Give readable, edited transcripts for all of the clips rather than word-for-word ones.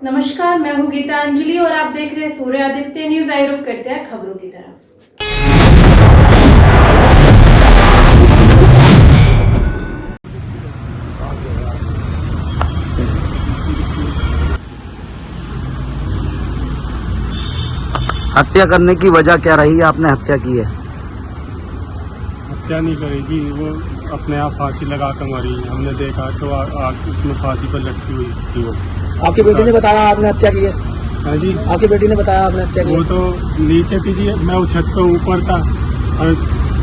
नमस्कार, मैं हूँ गीतांजलि और आप देख रहे हैं सूर्य आदित्य न्यूज। आइए रुक करते हैं खबरों की तरफ। हत्या करने की वजह क्या रही? आपने हत्या की है? हत्या नहीं करी जी, वो अपने आप फांसी लगा कर मरी। हमने देखा तो आग उसमें फांसी पर लटकी हुई थी। वो आपकी बेटी ने बताया आपने हत्या की है? हाँ जी, आपकी बेटी ने बताया आपने हत्या की है? वो तो नीचे थी जी, मैं उस छत पे ऊपर था और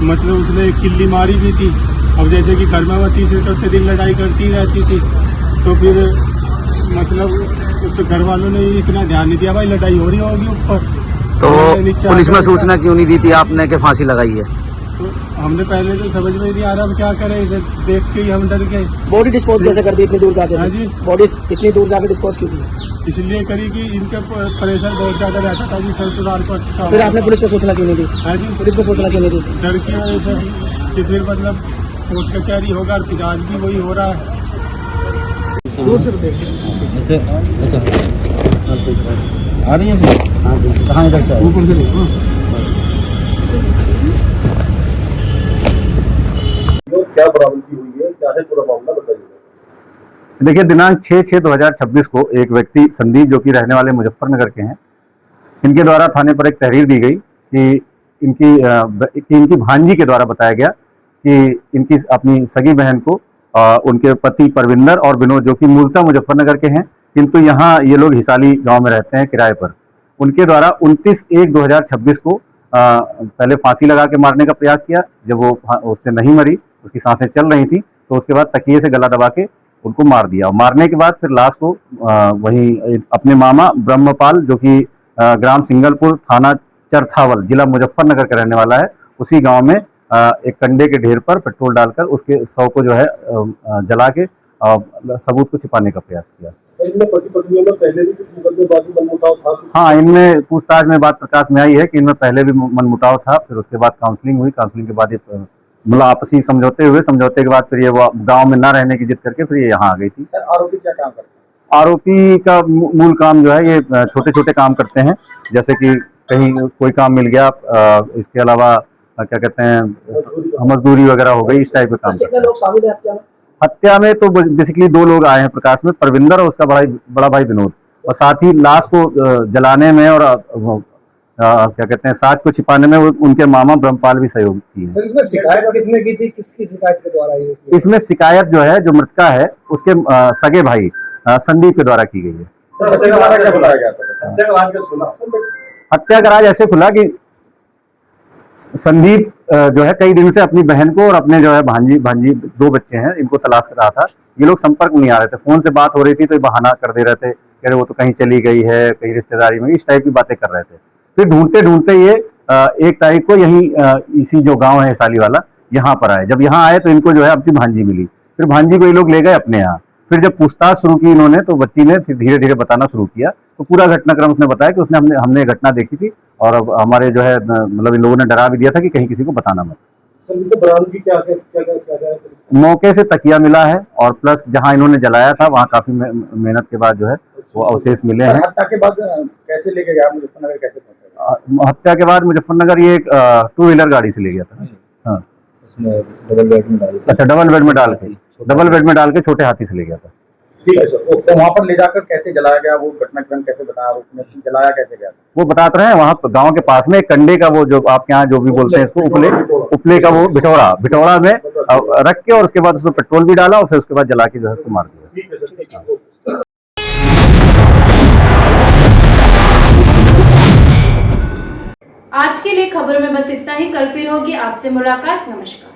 मतलब उसने किल्ली मारी भी थी। अब जैसे कि घर में वो तीसरे चौथे दिन लड़ाई करती रहती थी, तो फिर मतलब उस घर वालों ने इतना ध्यान नहीं दिया, भाई लड़ाई हो रही होगी ऊपर। तो पुलिस में सूचना क्यों नहीं दी थी आपने कि फांसी लगाई है? तो हमने पहले तो समझ में नहीं आ रहा क्या करें, इसे देख के ही हम डर गए। बॉडी डिस्पोज कैसे कर दी इतनी दूर जाके? हाँ जी, बॉडी इतनी दूर जाके डिस्पोज क्यों की? इसलिए करी कि इनका प्रेशर बहुत ज्यादा रहता था जी, ससुराल पक्ष का। फिर आपने पुलिस को सूचना क्यों नहीं दी? हाँ जी, पुलिस को सूचना क्यों नहीं दी? डर की वजह से कि फिर मतलब कोर्ट कचहरी होगा, फिर आज भी वही हो रहा है। दूर से देखिए आ रही है? हाँ जी, कहाँ इधर से? ऊपर से देखो। क्या बरामदगी हुई है, क्या है पूरा मामला, बताइए। देखिए, दिनांक 6/6/2026 को एक व्यक्ति संदीप, जो कि रहने वाले मुजफ्फरनगर के हैं, इनके द्वारा थाने पर एक तहरीर दी गई कि इनकी भांजी के द्वारा बताया गया कि इनकी अपनी सगी बहन को उनके पति परविंदर और विनोद, जो कि मूलतः मुजफ्फरनगर के हैं किंतु यहाँ ये लोग हिसाली गांव में रहते हैं किराए पर, उनके द्वारा 29/1/2026 को पहले फांसी लगा के मारने का प्रयास किया। जब वो उससे नहीं मरी, उसकी सांसें चल रही थी, तो उसके बाद तकिए से गला दबा के उनको मार दिया। और मारने के बाद फिर लाश को वहीं अपने मामा ब्रह्मपाल, जो कि ग्राम सिंगलपुर, थाना चरथावल, जिला मुजफ्फरनगर का रहने वाला है, उसी गांव में एक कंडे के ढेर पर पेट्रोल डालकर उसके शव को जो है जला के सबूत को छिपाने का प्रयास किया। इनमें पति पत्नियों में पहले भी कुछ मुकदमेबाजी मनमुटाव था? हाँ, इनमें पूछताछ में बात प्रकाश में आई है कि इनमें पहले भी मनमुटाव था। फिर उसके बाद काउंसलिंग हुई, काउंसलिंग के बाद ये मतलब आपसी समझौते हुए, समझौते के बाद फिर ये वो गांव में ना रहने की जिद करके फिर ये यहाँ आ गई थी। सर, आरोपी क्या काम करते हैं? आरोपी का मूल काम जो है, ये छोटे छोटे काम करते हैं, जैसे कि कहीं कोई काम मिल गया, इसके अलावा क्या कहते हैं, मजदूरी वगैरह हो गई, इस टाइप का काम करते हैं। लोग शामिल है हत्या में? हत्या में तो बेसिकली 2 लोग आए हैं प्रकाश में, परविंदर और उसका बड़ा भाई विनोद, और साथ ही लाश को जलाने में और क्या कहते हैं, साज को छिपाने में उनके मामा ब्रह्मपाल भी सहयोग किए। सर, इसमें शिकायत किसने की थी? किसकी शिकायत के द्वारा ये? इसमें शिकायत जो है, जो मृतका है, उसके सगे भाई संदीप के द्वारा की गई है। हत्या का राज क्या बुलाया गया था? हत्या का राज कैसे खुला? हत्या का राज ऐसे खुला कि संदीप जो है कई दिन से अपनी बहन को और अपने जो है भांजी 2 बच्चे हैं, इनको तलाश कर रहा था। ये लोग संपर्क में नहीं आ रहे थे, फोन से बात हो रही थी तो ये बहाना कर दे रहे थे, कह रहे वो तो कहीं चली गई है, कहीं रिश्तेदारी में, इस टाइप की बातें कर रहे थे। फिर ढूंढते ढूंढते ये 1 तारीख को यही इसी जो गांव है हिसाली वाला, यहाँ पर आए। जब यहाँ आए तो इनको जो है अपनी भांजी मिली। फिर भांजी को ये लोग ले गए अपने यहाँ। फिर जब पूछताछ शुरू की इन्होंने, तो बच्ची ने धीरे धीरे बताना शुरू किया। तो पूरा घटनाक्रम उसने बताया कि हमने घटना देखी थी और अब हमारे जो है मतलब इन लोगों ने डरा भी दिया था कि कहीं किसी को बताना मत। सर, तो बरामदगी क्या है? मौके से तकिया मिला है और प्लस जहां इन्होंने जलाया था वहां काफी मेहनत के बाद जो है वो अवशेष मिले हैं। हत्या के बाद कैसे लेके गया मुजफ्फरनगर, कैसे पहुंचा? हत्या के बाद मुजफ्फरनगर ये एक 2 व्हीलर गाड़ी से ले गया था। हाँ, डबल बेड में डाल? अच्छा, डबल बेड में डाल के छोटे हाथी से ले गया था। ठीक है सर। तो वहाँ पर ले जाकर कैसे जलाया गया, वो घटनाक्रम कैसे बताया, उसने जलाया कैसे गया? वो बताते रहे, वहाँ गांव के पास में एक कंडे का, वो जो आपके यहाँ जो भी बोलते हैं इसको, उपले का वो भिटौड़ा में रख के और उसके बाद उसमें पेट्रोल भी डाला और फिर उसके बाद जला के जो है उसको मार दिया। ठीक है सर, ठीक है। आज के लिए खबर में बस इतना ही। कल फिर होगी आपसे मुलाकात। नमस्कार।